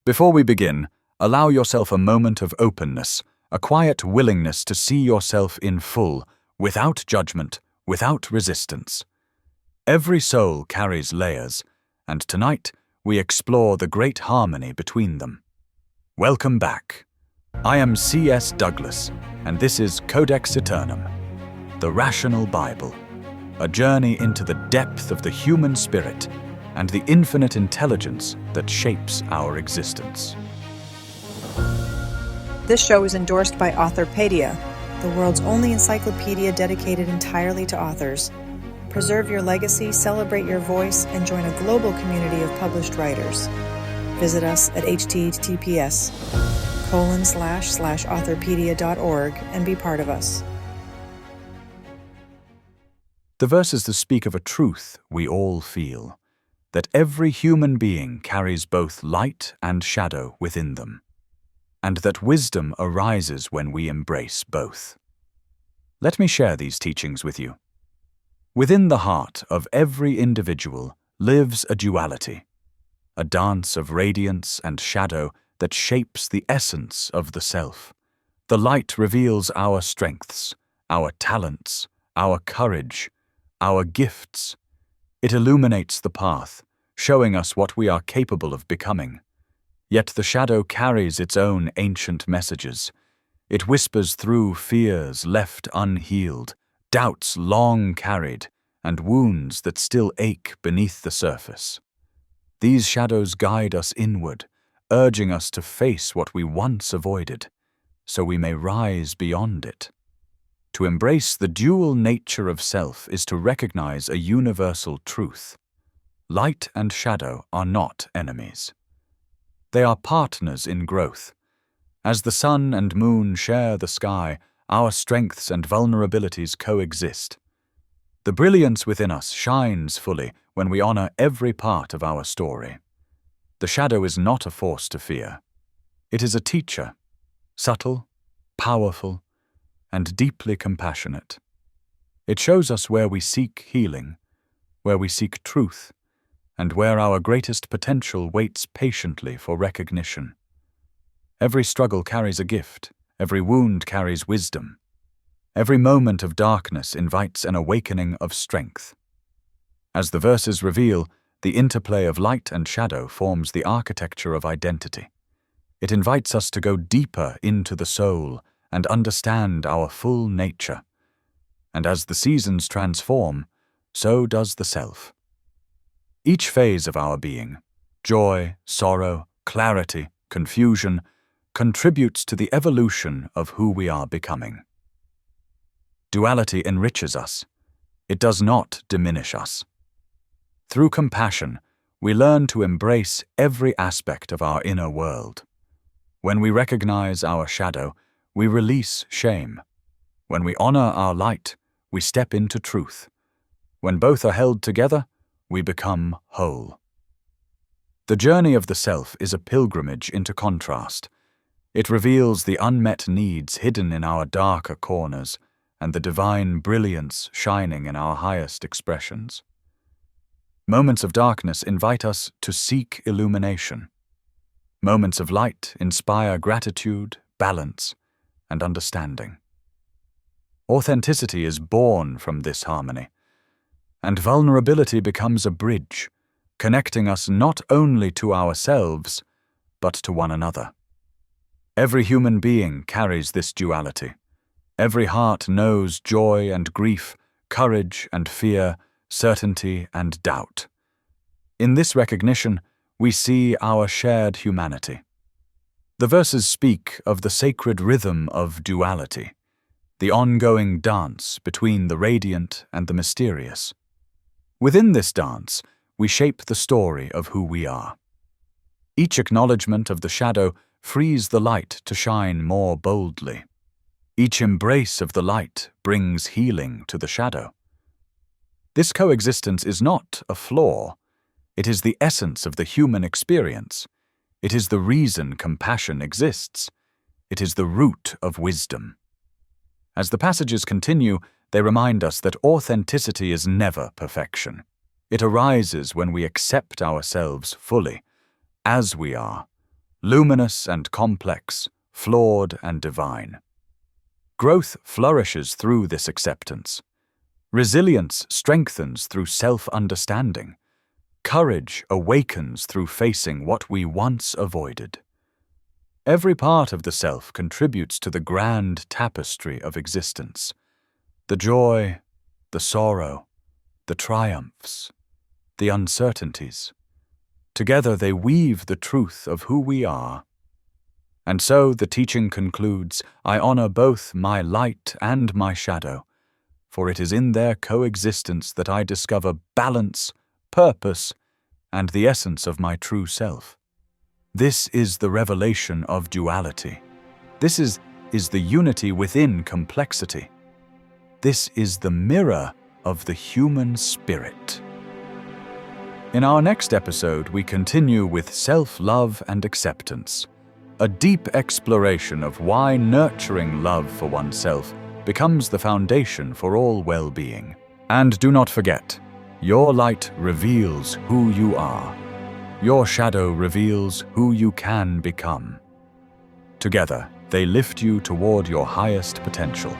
Before we begin, allow yourself a moment of openness, a quiet willingness to see yourself in full, without judgment, without resistance. Every soul carries layers, and tonight we explore the great harmony between them. Welcome back. I am C.S. Douglas, and this is Codex Æternum, the Rational Bible, a journey into the depth of the human spirit and the infinite intelligence that shapes our existence. This show is endorsed by Authorpedia, the world's only encyclopedia dedicated entirely to authors. Preserve your legacy, celebrate your voice, and join a global community of published writers. Visit us at https://authorpedia.org and be part of us. The verses that speak of a truth we all feel, that every human being carries both light and shadow within them, and that wisdom arises when we embrace both. Let me share these teachings with you. Within the heart of every individual lives a duality, a dance of radiance and shadow that shapes the essence of the self. The light reveals our strengths, our talents, our courage, our gifts. It illuminates the path, showing us what we are capable of becoming. Yet the shadow carries its own ancient messages. It whispers through fears left unhealed, doubts long carried, and wounds that still ache beneath the surface. These shadows guide us inward, urging us to face what we once avoided, so we may rise beyond it. To embrace the dual nature of self is to recognize a universal truth. Light and shadow are not enemies. They are partners in growth. As the sun and moon share the sky, our strengths and vulnerabilities coexist. The brilliance within us shines fully when we honor every part of our story. The shadow is not a force to fear. It is a teacher, subtle, powerful, and deeply compassionate. It shows us where we seek healing, where we seek truth, and where our greatest potential waits patiently for recognition. Every struggle carries a gift, every wound carries wisdom. Every moment of darkness invites an awakening of strength. As the verses reveal, the interplay of light and shadow forms the architecture of identity. It invites us to go deeper into the soul and understand our full nature. And as the seasons transform, so does the self. Each phase of our being, joy, sorrow, clarity, confusion, contributes to the evolution of who we are becoming. Duality enriches us. It does not diminish us. Through compassion, we learn to embrace every aspect of our inner world. When we recognize our shadow, we release shame. When we honor our light, we step into truth. When both are held together, we become whole. The journey of the self is a pilgrimage into contrast. It reveals the unmet needs hidden in our darker corners and the divine brilliance shining in our highest expressions. Moments of darkness invite us to seek illumination. Moments of light inspire gratitude, balance, and understanding. Authenticity is born from this harmony, and vulnerability becomes a bridge, connecting us not only to ourselves, but to one another. Every human being carries this duality. Every heart knows joy and grief, courage and fear, certainty and doubt. In this recognition, we see our shared humanity. The verses speak of the sacred rhythm of duality, the ongoing dance between the radiant and the mysterious. Within this dance, we shape the story of who we are. Each acknowledgement of the shadow frees the light to shine more boldly. Each embrace of the light brings healing to the shadow. This coexistence is not a flaw. It is the essence of the human experience. It is the reason compassion exists. It is the root of wisdom. As the passages continue, they remind us that authenticity is never perfection. It arises when we accept ourselves fully, as we are, luminous and complex, flawed and divine. Growth flourishes through this acceptance. Resilience strengthens through self-understanding. Courage awakens through facing what we once avoided. Every part of the self contributes to the grand tapestry of existence. The joy, the sorrow, the triumphs, the uncertainties. Together they weave the truth of who we are. And so the teaching concludes, I honor both my light and my shadow, for it is in their coexistence that I discover balance, purpose, and the essence of my true self. This is the revelation of duality. This is the unity within complexity. This is the mirror of the human spirit. In our next episode, we continue with self-love and acceptance, a deep exploration of why nurturing love for oneself becomes the foundation for all well-being. And do not forget, your light reveals who you are. Your shadow reveals who you can become. Together, they lift you toward your highest potential.